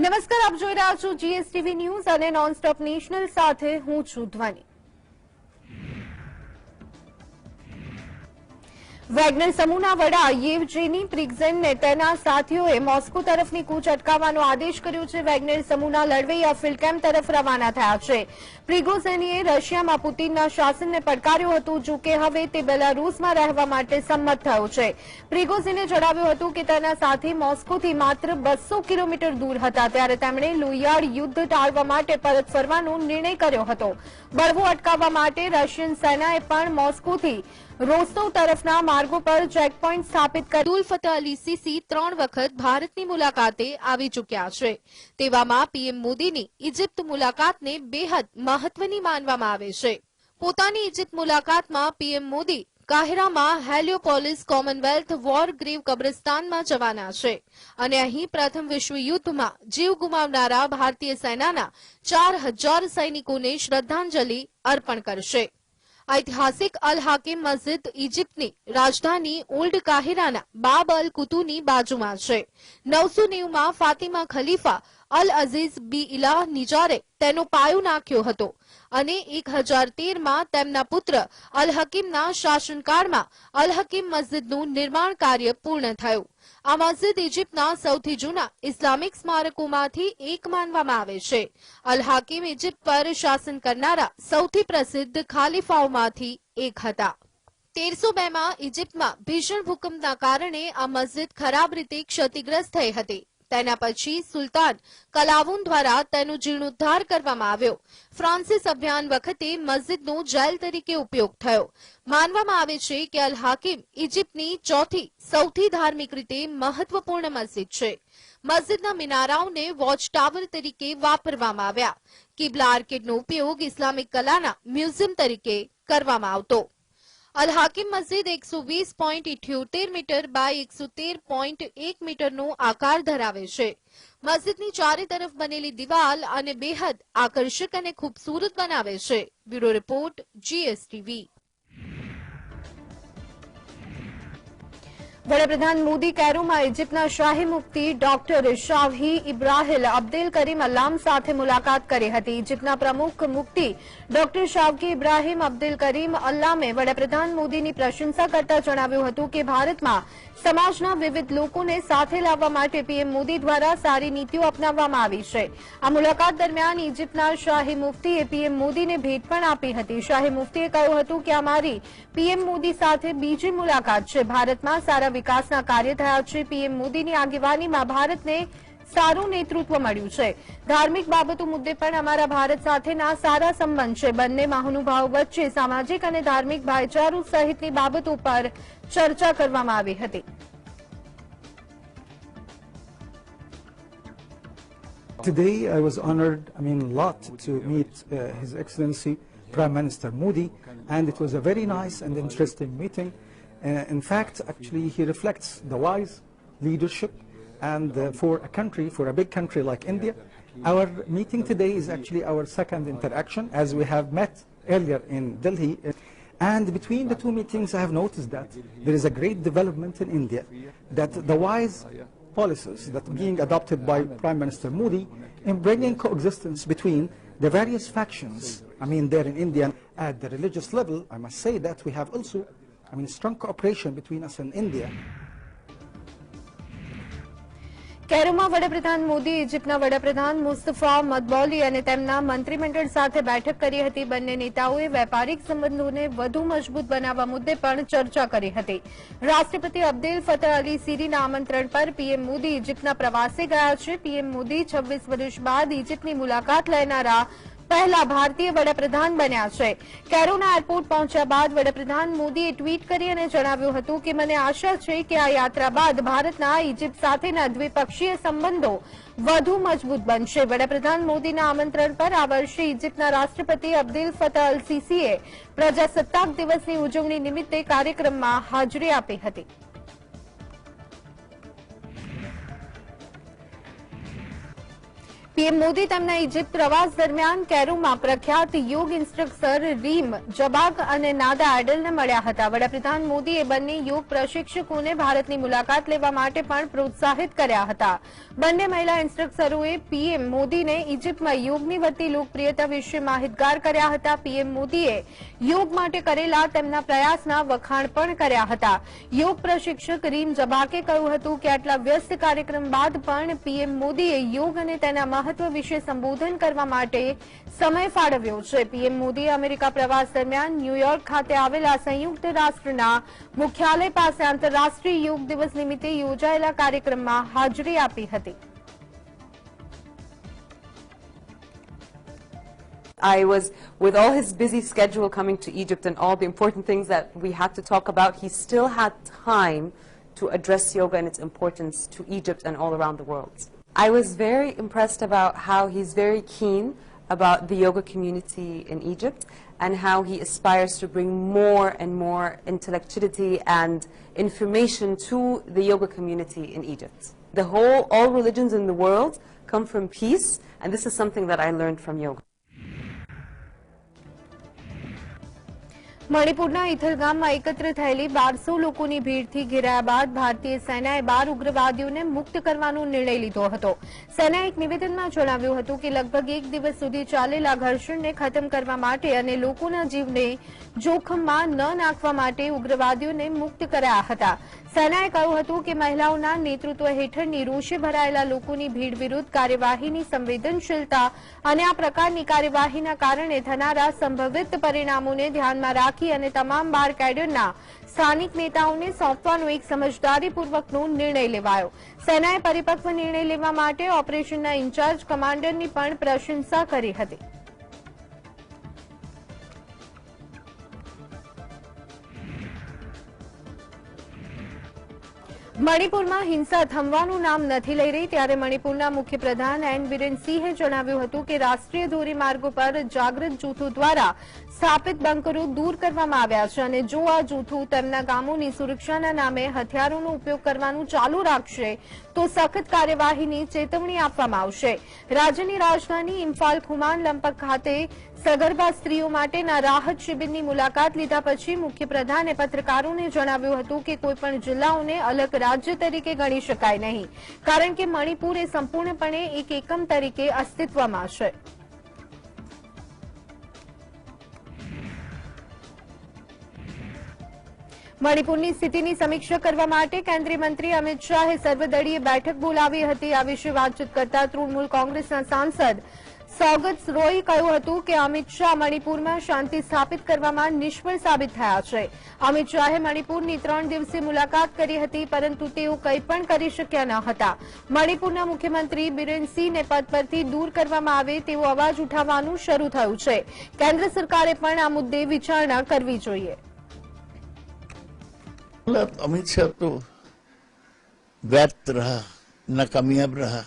નમસ્કાર, આપ જોઈ રહ્યા છો જીએસટીવી ન્યૂઝ અને નોનસ્ટોપ નેશનલ સાથે હું છું ધ્વનિ। વેગનર સમૂહના વડા યેવજેની પ્રિગઝિનને તેના સાથીઓએ મોસ્કો તરફની કૂચ અટકાવવાનો આદેશ કર્યો છે। વેગનર સમૂહના લડવૈયા ફિલ્ડ કેમ્પ તરફ રવાના થયા છે। પ્રિગોઝિનીએ રશિયામાં પુતિનના શાસનને પડકાર્યો હતો, જો કે હવે તે બેલારૂસમાં રહેવા માટે સંમત થયો છે। પ્રિગોઝિને જણાવ્યું હતું કે તેના સાથી મોસ્કોથી માત્ર 200 કિલોમીટર દૂર હતા, ત્યારે તેમણે લોહિયાળ યુદ્ધ ટાળવા માટે પરત ફરવાનો નિર્ણય કર્યો હતો। બળવો અટકાવવા માટે રશિયન સેનાએ પણ મોસ્કોથી રોસ્તોવ તરફના માર્ગો પર ચેકપોઇન્ટ સ્થાપિત કરી। અબ્દુલ ફતહ અલી સીસી 3 વખત ભારતની મુલાકાતે આવી ચૂક્યા છે। તેવામાં પીએમ મોદીની ઇજિપ્ત મુલાકાતને બેહદ મહત્વની માનવામાં આવે છે। પોતાની ઇજિપ્ત મુલાકાતમાં પીએમ મોદી કાહિરામાં હેલિયોપોલિસ કોમનવેલ્થ વોર ગ્રેવ કબ્રસ્તાનમાં જવાના છે અને અહીં પ્રથમ વિશ્વ યુદ્ધમાં જીવ ગુમાવનારા ભારતીય સેનાના 4000 સૈનિકોને શ્રદ્ધાંજલિ અર્પણ કરશે। ऐतिहासिक अल हाकिम मस्जिद इजिप्तनी राजधानी ओल्ड काहिराना बाब अल कुतूनी बाजूमां છે। 990 માં ફાતિમા ખલીફા અલ અઝીઝ બી ઇલાહ નિજારે તેનો પાયો નાખ્યો હતો અને 1013 માં તેમના પુત્ર અલ હકીમના શાસનકાળમાં અલ હકીમ મસ્જિદનું નિર્માણ કાર્ય પૂર્ણ થયું। આ મસ્જિદ ઇજિપ્તના સૌથી જૂના ઇસ્લામિક સ્મારકોમાંથી એક માનવામાં આવે છે। અલ હાકિમ ઇજિપ્ત પર શાસન કરનારા સૌથી પ્રસિદ્ધ ખાલીફાઓમાંથી એક હતા। 1302 માં ઇજિપ્તમાં ભીષણ ભૂકંપના કારણે આ મસ્જિદ ખરાબ રીતે ક્ષતિગ્રસ્ત થઈ હતી। તેના પછી સુલતાન કલાવુન દ્વારા તેનો જીર્ણોદ્ધાર કરવામાં આવ્યો। ફ્રાન્સિસ અભિયાન વખતે મસ્જિદનો જેલ તરીકે ઉપયોગ થયો। માનવામાં આવે છે કે અલ હાકિમ ઇજિપ્તની ચોથી સૌથી ધાર્મિક રીતે મહત્વપૂર્ણ મસ્જિદ છે। મસ્જિદના મિનારાઓને વોચ ટાવર તરીકે વાપરવામાં આવ્યા। કિબલા આર્કેડનો ઉપયોગ ઇસ્લામિક કલાના મ્યુઝિયમ તરીકે કરવામાં આવતો। અલ હાકિમ મસ્જિદ 120.78 મીટર બાય 113.1 મીટરનો આકાર ધરાવે છે। મસ્જિદની ચારે તરફ બનેલી દિવાલ અને બેહદ આકર્ષક અને ખૂબસૂરત બનાવે છે। Bureau report GSTV. વડાપ્રધાન મોદી કૈરોમાં ઇજિપ્તના શાહી મુફ્તી ડોક્ટર શાવહી ઇબ્રાહિલ અબ્દેલ કરીમ અલ્લામ સાથે મુલાકાત કરી હતી। ઇજિપ્તના પ્રમુખ મુફ્તી ડોક્ટર શાવકી ઇબ્રાહિમ અબ્દેલ કરીમ અલ્લામે વડાપ્રધાન મોદીની પ્રશંસા કરતા જણાવ્યું હતું કે ભારતમાં સમાજના વિવિધ લોકોને સાથે લાવવા માટે પીએમ મોદી દ્વારા સારી નીતિઓ અપનાવવામાં આવી છે। આ મુલાકાત દરમિયાન ઇજિપ્તના શાહી મુફ્તીએ પીએમ મોદીને ભેટ પણ આપી હતી। શાહી મુફ્તીએ કહ્યું હતું કે અમારી પીએમ મોદી સાથે બીજી મુલાકાત છે। ભારતમાં સારા વિકાસના કાર્ય થયા છે। પીએમ મોદીની આગેવાનીમાં ભારતને સારું નેતૃત્વ મળ્યું છે। ધાર્મિક બાબતો મુદ્દે પણ અમારા ભારત સાથેના સારા સંબંધ છે। બંને મહાનુભાવો વચ્ચે સામાજિક અને ધાર્મિક ભાઈચારો સહિતની બાબતો પર ચર્ચા કરવામાં આવી હતી। Today I was honored, a lot to meet His Excellency Prime Minister Modi, and it was a very nice and interesting meeting. In fact, actually he reflects the wise leadership and for a big country like India. Our meeting today is actually our second interaction, as we have met earlier in Delhi. And between the two meetings I have noticed that there is a great development in India, that the wise policies that are being adopted by Prime Minister Modi in bringing coexistence between the various factions, there in India. At the religious level, I must say that we have also strong cooperation between us and India. કૈરોમાં વડાપ્રધાન મોદી ઇજિપ્તના વડાપ્રધાન મુસ્તફા મદબૌલી અને તેમના મંત્રીમંડળ સાથે બેઠક કરી હતી। બંને નેતાઓએ વેપારિક સંબંધોને વધુ મજબૂત બનાવવા મુદ્દે પણ ચર્ચા કરી હતી। રાષ્ટ્રપતિ અબ્દેલ ફતહ અલી સીરીના આમંત્રણ પર પીએમ મોદી ઇજિપ્તના પ્રવાસે ગયા છે। પીએમ મોદી 26 વર્ષ બાદ ઇજિપ્તની મુલાકાત લેનારા પહેલા ભારતીય વડાપ્રધાન બન્યા છે। કૈરોના એરપોર્ટ પહોંચ્યા બાદ વડાપ્રધાન મોદીએ ટ્વીટ કરી અને જણાવ્યું હતું કે મને આશા છે કે આ યાત્રા બાદ ભારતના ઇજિપ્ત સાથેના દ્વિપક્ષીય સંબંધો વધુ મજબૂત બનશે। વડાપ્રધાન મોદીના આમંત્રણ પર આ વર્ષે ઇજિપ્તના રાષ્ટ્રપતિ અબ્દેલ ફતહ અલ સીસીએ પ્રજાસત્તાક દિવસની ઉજવણી નિમિત્તે કાર્યક્રમમાં હાજરી આપી હતી। પીએમ મોદી તેમના ઇજિપ્ત પ્રવાસ દરમિયાન કેરોમાં પ્રખ્યાત યોગ ઇન્સ્ટ્રક્ટર રીમ જબાગ અને નાદા એડલને મળ્યા હતા. વડાપ્રધાન મોદીએ બંને યોગ પ્રશિક્ષકોને ભારતની મુલાકાત લેવા માટે પણ પ્રોત્સાહિત કર્યા હતા. બંને મહિલા ઇન્સ્ટ્રક્ટરોએ પીએમ મોદીને ઇજિપ્તમાં યોગની વધતી લોકપ્રિયતા વિશે માહિતગાર કર્યા હતા. પીએમ મોદીએ યોગ માટે કરેલા તેમના પ્રયાસના વખાણ પણ કર્યા હતા. યોગ પ્રશિક્ષક રીમ જબાકે કહ્યું હતું કે આટલા વ્યસ્ત કાર્યક્રમ બાદ પણ પીએમ મોદીએ યોગ અને તેના મહત્વ વિશે સંબોધન કરવા માટે સમય ફાળવ્યો છે. પીએમ મોદીએ અમેરિકા પ્રવાસ દરમિયાન ન્યૂયોર્ક ખાતે આવેલા સંયુક્ત રાષ્ટ્રના મુખ્યાલય પાસે આંતરરાષ્ટ્રીય યોગ દિવસ નિમિત્તે યોજાયેલા કાર્યક્રમમાં હાજરી આપી હતી. I was, with all his busy schedule coming to Egypt and all the important things that we had to talk about, he still had time to address yoga and its importance to Egypt and all around the world. I was very impressed about how he's very keen about the yoga community in Egypt and how he aspires to bring more and more intellectuality and information to the yoga community in Egypt. All religions in the world come from peace, and this is something that I learned from yoga. મણિપુરના ઇથલ ગામમાં એકત્ર થયેલી 1200 લોકોની ભીડથી ઘેરાયા બાદ ભારતીય સેનાએ 12 ઉગ્રવાદીઓને મુક્ત કરવાનો નિર્ણય લીધો હતો. સેનાએ એક નિવેદનમાં જણાવ્યું હતું કે લગભગ એક દિવસ સુધી ચાલેલા ઘર્ષણને ખતમ કરવા માટે અને લોકોના જીવને જોખમમાં ન નાખવા માટે ઉગ્રવાદીઓને મુક્ત કર્યા હતા. સેનાએ કહ્યું હતું કે મહિલાઓના નેતૃત્વ હેઠળની રોષે ભરાયેલા લોકોની ભીડ વિરુદ્ધ કાર્યવાહીની સંવેદનશીલતા અને આ પ્રકારની કાર્યવાહીના કારણે થનારા સંભવિત પરિણામોને ધ્યાનમાં રાખી અને તમામ 12 કેડરના સ્થાનિક નેતાઓને સોંપવાનો એક સમજદારીપૂર્વકનો નિર્ણય લેવાયો. સેનાએ પરિપક્વ નિર્ણય લેવા માટે ઓપરેશનના ઇન્ચાર્જ કમાન્ડરની પણ પ્રશંસા કરી હતી. મણિપુરમાં હિંસા થમવાનું નામ નથી લઈ રહી ત્યારે મણિપુરના મુખ્યપ્રધાન એન બિરેન સિંહે જણાવ્યું હતું કે રાષ્ટ્રીય ધોરીમાર્ગો પર જાગૃત જૂથો દ્વારા સ્થાપિત બંકરો દૂર કરવામાં આવ્યા છે અને જો આ જૂથો તેમના ગામોની સુરક્ષાના નામે હથિયારોનો ઉપયોગ કરવાનું ચાલુ રાખશે તો સખત કાર્યવાહીની ચેતવણી આપવામાં આવશે. રાજ્યની રાજધાની ઇમ્ફાલ ખુમાન લંપક ખાતે સગર્ભા સ્ત્રીઓ માટેના રાહત શિબિરની મુલાકાત લીધા પછી મુખ્યપ્રધાને પત્રકારોને જણાવ્યું હતું કે કોઈપણ જિલ્લાઓને અલગ રાજ્ય તરીકે ગણી શકાય નહીં, કારણ કે મણિપુર એ સંપૂર્ણપણે એક એકમ તરીકે અસ્તિત્વમાં છે. મણિપુરની સ્થિતિની સમીક્ષા કરવા માટે કેન્દ્રીય મંત્રી અમિત શાહે સર્વદળીય બેઠક બોલાવી હતી. આ વિશે વાતચીત કરતા તૃણમૂલ કોંગ્રેસના સાંસદ સૌગત રોયે કહ્યું હતું કે અમિત શાહ મણિપુરમાં શાંતિ સ્થાપિત કરવામાં નિષ્ફળ સાબિત થયા છે. અમિત શાહે મણિપુરની 3 દિવસીય મુલાકાત કરી હતી, પરંતુ તેઓ કંઈ પણ કરી શક્યા ન હતા. મણિપુરના મુખ્યમંત્રી બિરેન સિંહને પદ પરથી દૂર કરવામાં આવે તેવો અવાજ ઉઠાવવાનું શરૂ થયું છે. કેન્દ્ર સરકારે પણ આ મુદ્દે વિચારણા કરવી જોઈએ. अमित शाह तो व्यर्थ रहा, नाकामयाब रहा.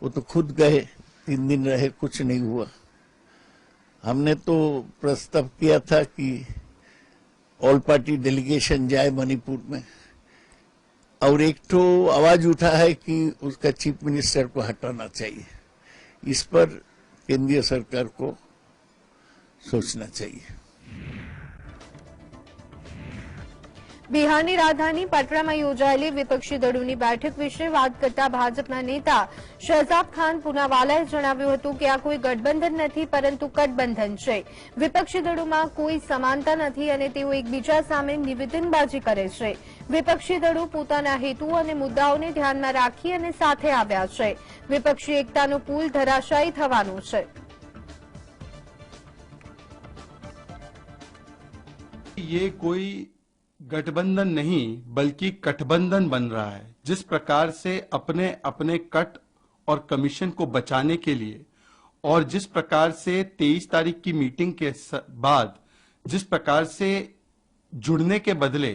वो तो खुद गए, 3 दिन रहे, कुछ नहीं हुआ. हमने तो प्रस्ताव किया था कि ऑल पार्टी डेलीगेशन जाए मणिपुर में, और एक तो आवाज उठा है कि उसका चीफ मिनिस्टर को हटाना चाहिए. इस पर केंद्रीय सरकार को सोचना चाहिए. બિહારની રાજધાની પટનામાં યોજાયેલી વિપક્ષી દળોની બેઠક વિશે વાત કરતા ભાજપના નેતા શહજાદ ખાન પુનાવાલાએ જણાવ્યું હતું કે આ કોઈ ગઠબંધન નથી, પરંતુ કટબંધન છે. વિપક્ષી દળોમાં કોઈ સમાનતા નથી અને તેઓ એકબીજા સામે નિવેદનબાજી કરે છે. વિપક્ષી દળો પોતાના હેતુઓ અને મુદ્દાઓને ધ્યાનમાં રાખી અને સાથે આવ્યા છે. વિપક્ષી એકતાનો પુલ ધરાશાયી થવાનો છે. ये कोई गठबंधन नहीं बल्कि कठबंधन बन रहा है. जिस प्रकार से अपने अपने कट और कमीशन को बचाने के लिए और जिस प्रकार से 23 तारीख की मीटिंग के बाद जिस प्रकार से जुड़ने के बदले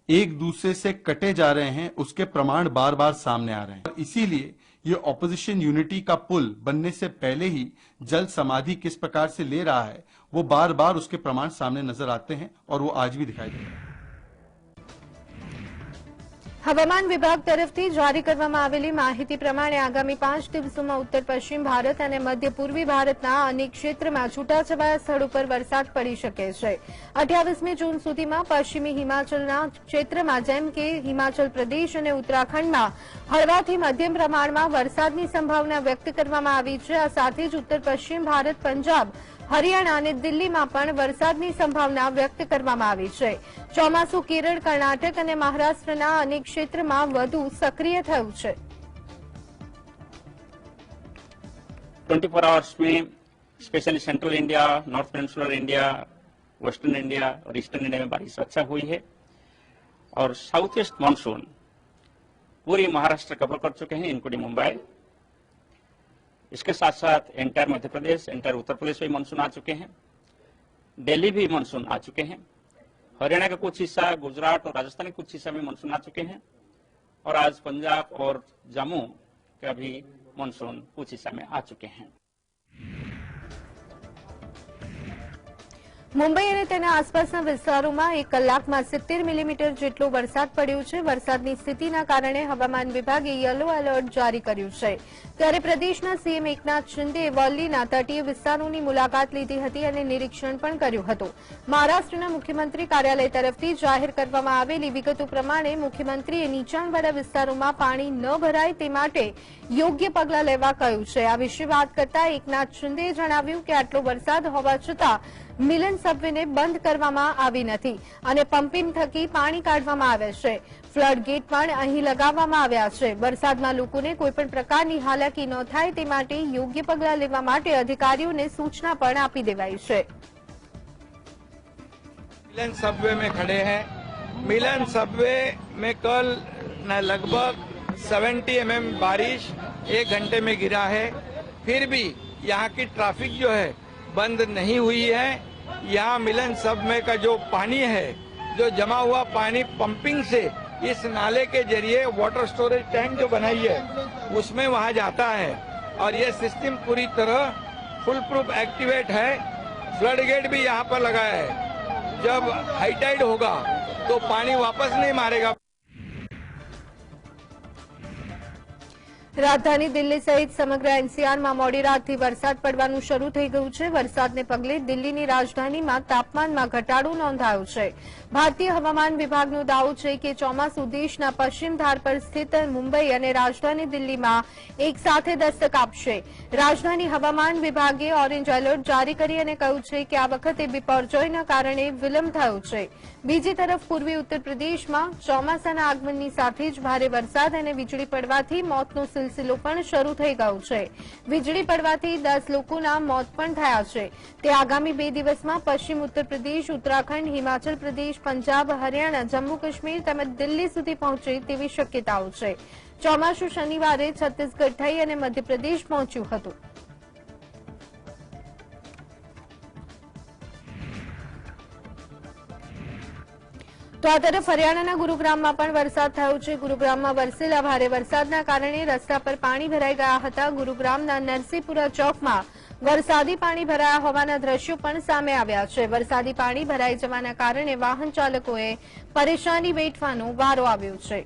एक दूसरे से कटे जा रहे हैं, उसके प्रमाण बार बार सामने आ रहे हैं. इसीलिए ये ऑपोजिशन यूनिटी का पुल बनने से पहले ही जल समाधि किस प्रकार से ले रहा है, वो बार बार उसके प्रमाण सामने नजर आते हैं और वो आज भी दिखाई दे रहे हैं. હવામાન વિભાગ તરફથી જારી કરવામાં આવેલી માહિતી પ્રમાણે આગામી 5 દિવસોમાં ઉત્તર પશ્ચિમ ભારત અને મધ્ય પૂર્વી ભારતના અનેક ક્ષેત્રમાં છૂટાછવાયા સ્થળો પર વરસાદ પડી શકે છે. 28મી જૂન સુધીમાં પશ્ચિમી હિમાચલના ક્ષેત્રમાં જેમ કે હિમાચલ પ્રદેશ અને ઉત્તરાખંડમાં હળવાથી મધ્યમ પ્રમાણમાં વરસાદની સંભાવના વ્યક્ત કરવામાં આવી છે. આ સાથે જ ઉત્તર પશ્ચિમ ભારત, પંજાબ, હરિયાણા અને દિલ્હીમાં પણ વરસાદની સંભાવના વ્યક્ત કરવામાં આવી છે. ચોમાસું કેરળ, કર્ણાટક અને મહારાષ્ટ્રના અનેક ક્ષેત્રમાં વધુ સક્રિય થયું છે. 24 आवर्स में specially central India, north peninsular India, western India और ईस्टर्न इंडिया में बारिश अच्छा हुई है और साउथ ईस्ट मानसून पूरी महाराष्ट्र कवर कर चुके हैं इंक्लूडिंग मुंबई. इसके साथ साथ एंटायर मध्य प्रदेश, एंटायर उत्तर प्रदेश में मानसून आ चुके हैं. दिल्ली भी मानसून आ चुके हैं. हरियाणा का कुछ हिस्सा, गुजरात और राजस्थान के कुछ हिस्सा में मानसून आ चुके हैं और आज पंजाब और जम्मू का भी मानसून कुछ हिस्सा में आ चुके हैं. મુંબઈ અને તેના આસપાસના વિસ્તારોમાં 1 કલાકમાં 70 મિલીમીટર જેટલો વરસાદ પડ્યો છે. વરસાદની સ્થિતિના કારણે હવામાન વિભાગે યલો એલર્ટ જારી કર્યું છે. ત્યારે પ્રદેશના સીએમ એકનાથ શિંદેએ વર્લીના તટીય વિસ્તારોની મુલાકાત લીધી હતી અને નિરીક્ષણ પણ કર્યું હતું. મહારાષ્ટ્રના મુખ્યમંત્રી કાર્યાલય તરફથી જાહેર કરવામાં આવેલી વિગતો પ્રમાણે મુખ્યમંત્રીએ નીચાણવાળા વિસ્તારોમાં પાણી ન ભરાય તે માટે યોગ્ય પગલાં લેવા કહ્યું છે. આ વિશે વાત કરતા એકનાથ શિંદેએ જણાવ્યું કે આટલો વરસાદ હોવા છતાં મિલન સબવેને બંધ કરવામાં આવી નથી અને પમ્પિંગ થકી પાણી કાઢવામાં આવે છે. ફ્લડ ગેટ પણ અહીં લગાવવામાં આવ્યા છે. વરસાદમાં લોકોને કોઈપણ પ્રકારની હાલાકી ન થાય તે માટે યોગ્ય પગલાં લેવા માટે અધિકારીઓને સૂચના પણ આપી દેવાઈ છે. मिलन सबवे में खड़े हैं. मिलन सबवे में कल लगभग 70 mm बारिश 1 घंटे में गिरा है. फिर भी यहाँ की ट्रैफिक जो है बंद नहीं हुई है. यहाँ मिलन सबवे का जो पानी है, जो जमा हुआ पानी पंपिंग से इस नाले के जरिए वाटर स्टोरेज टैंक जो बनाई है उसमें वहाँ जाता है और ये सिस्टम पूरी तरह फुल प्रूफ एक्टिवेट है. फ्लड गेट भी यहाँ पर लगाया है. जब हाई टाइड होगा तो पानी वापस नहीं मारेगा. રાજધાની દિલ્હી સહિત સમગ્ર એનસીઆરમાં મોડી રાતથી વરસાદ પડવાનું શરૂ થઈ ગયું છે. વરસાદને પગલે દિલ્હીની રાજધાનીમાં તાપમાનમાં ઘટાડો નોંધાયો છે. ભારતીય હવામાન વિભાગનો દાવો છે કે ચોમાસું દેશના પશ્ચિમ ધાર પર સ્થિત મુંબઈ અને રાજધાની દિલ્હીમાં એક સાથે દસ્તક આપશે. રાજધાની હવામાન વિભાગે ઓરેન્જ એલર્ટ જારી કરી અને કહ્યું છે કે આ વખતે બિપરજોયના કારણે વિલંબ થયો છે. બીજી તરફ પૂર્વી ઉત્તર પ્રદેશમાં ચોમાસાના આગમનની સાથે જ ભારે વરસાદ અને વીજળી પડવાથી મોતનો સિલસિલો પણ શરૂ થઈ ગયો છે. વીજળી પડવાથી 10 લોકોના મોત પણ થયા છે. તે આગામી 2 દિવસમાં પશ્ચિમ ઉત્તર પ્રદેશ, ઉત્તરાખંડ, હિમાચલ પ્રદેશ, પંજાબ, હરિયાણા, જમ્મુ કાશ્મીર તેમજ દિલ્હી સુધી પહોંચે તેવી શક્યતાઓ છે. ચોમાસું શનિવારે છત્તીસગઢ થઈ અને મધ્યપ્રદેશ પહોંચ્યું હતું. તો આ તરફ હરિયાણાના ગુરુગ્રામમાં પણ વરસાદ થયો છે. ગુરુગ્રામમાં વરસેલા ભારે વરસાદના કારણે રસ્તા પર પાણી ભરાઈ ગયા હતા. ગુરુગ્રામના નરસિંહપુરા ચોકમાં વરસાદી પાણી ભરાયા હોવાના દ્રશ્યો પણ સામે આવ્યા છે. વરસાદી પાણી ભરાઈ જવાના કારણે વાહન ચાલકોએ પરેશાની વેઠવાનો વારો આવ્યો છે.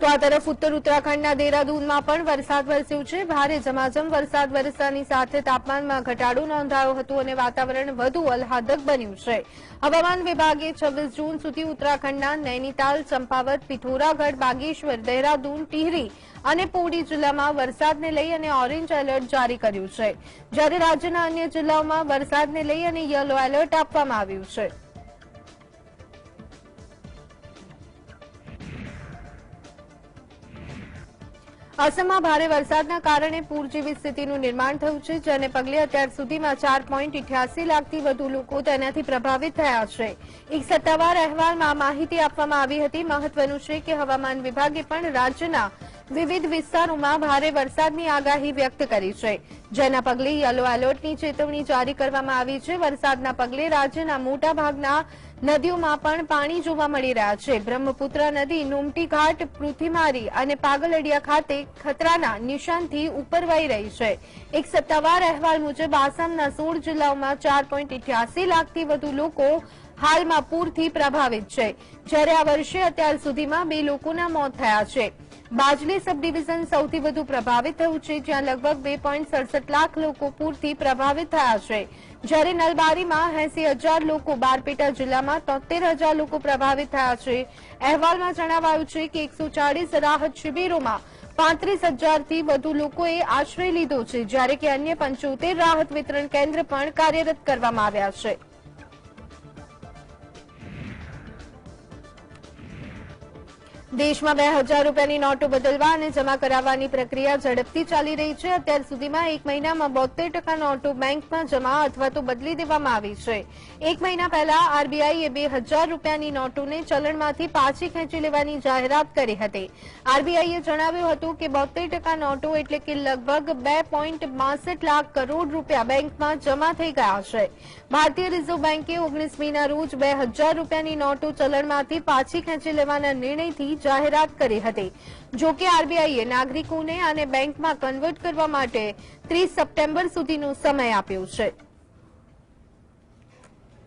તો આ તરફ ઉત્તર ઉત્તરાખંડના દેહરાદૂનમાં પણ વરસાદ વરસ્યો છે. ભારે ઝમાઝમ વરસાદ વરસતાની સાથે તાપમાનમાં ઘટાડો નોંધાયો હતો અને વાતાવરણ વધુ આહલાદક બન્યું છે. હવામાન વિભાગે 26 જૂન સુધી ઉત્તરાખંડના નૈનીતાલ, ચંપાવત, પિથોરાગઢ, બાગેશ્વર, દેહરાદૂન, ટિહરી અને પૌડી જિલ્લામાં વરસાદને લઈ અને ઓરેન્જ એલર્ટ જારી કર્યું છે. જ્યારે રાજ્યના અન્ય જિલ્લાઓમાં વરસાદને લઈ અને યલો એલર્ટ આપવામાં આવ્યું છે. અસમમાં ભારે વરસાદના કારણે પૂર જેવી સ્થિતિનું નિર્માણ થયું છે, જેને પગલે અત્યાર સુધીમાં 4.88 લાખથી વધુ લોકો તેનાથી પ્રભાવિત થયા છે. એક સત્તાવાર અહેવાલમાં માહિતી આપવામાં આવી હતી. મહત્વનું છે કે હવામાન વિભાગે પણ રાજ્યના વિવિધ વિસ્તારોમાં ભારે વરસાદની આગાહી વ્યક્ત કરી છે, જેના પગલે યલો એલર્ટની ચેતવણી જારી કરવામાં આવી છે. વરસાદના પગલે રાજ્યના મોટાભાગના નદીઓમાં પણ પાણી જોવા મળી રહ્યા છે. બ્રહ્મપુત્ર નદી નુમટી ઘાટ, પૃથ્વીમારી અને પાગલડિયા ખાતે ખતરાના નિશાનથી ઉપર વહી રહી છે. એક સત્તાવાર અહેવાલ મુજબ આસામના 16 જિલ્લાઓમાં 4.88 લાખથી વધુ લોકો હાલમાં પૂરથી પ્રભાવિત છે, જ્યારે આ વર્ષે અત્યાર સુધીમાં 2 લોકોના મોત થયા છે. બાજલી સબ ડિવિઝન સૌથી વધુ પ્રભાવિત થયું છે, જ્યાં લગભગ 2.67 લાખ લોકો પૂરથી પ્રભાવિત થયા છે, જ્યારે નલબારીમાં 80,000 લોકો, બારપેટા જિલ્લામાં 73,000 લોકો પ્રભાવિત થયા છે. અહેવાલમાં જણાવાયું છે કે 140 રાહત શિબિરોમાં 35,000થી વધુ લોકોએ આશ્રય લીધો છે, જ્યારે કે અન્ય 75 રાહત વિતરણ કેન્દ્ર પણ કાર્યરત કરવામાં આવ્યા છે. દેશમાં 2,000 રૂપિયાની નોટો બદલવા અને જમા કરાવવાની પ્રક્રિયા ઝડપથી ચાલી રહી છે. અત્યાર સુધીમાં એક મહિનામાં 72% નોટો બેંકમાં જમા અથવા તો બદલી દેવામાં આવી છે. એક મહિના પહેલા આરબીઆઈએ 2,000 રૂપિયાની નોટોને ચલણમાંથી પાછી ખેંચી લેવાની જાહેરાત કરી હતી. આરબીઆઈએ જણાવ્યું હતું કે 72% નોટો એટલે કે લગભગ 2.62 લાખ કરોડ રૂપિયા બેંકમાં જમા થઈ ગયા છે. ભારતીય રિઝર્વ બેંકે 19મીના રોજ 2,000 રૂપિયાની નોટો ચલણમાંથી પાછી ખેંચી લેવાના નિર્ણયથી જાહેરાત કરી હતી. જો કે આરબીઆઈએ નાગરિકોને આને બેંકમાં કન્વર્ટ કરવા માટે 30 સપ્ટેમ્બર સુધીનો સમય આપ્યો છે.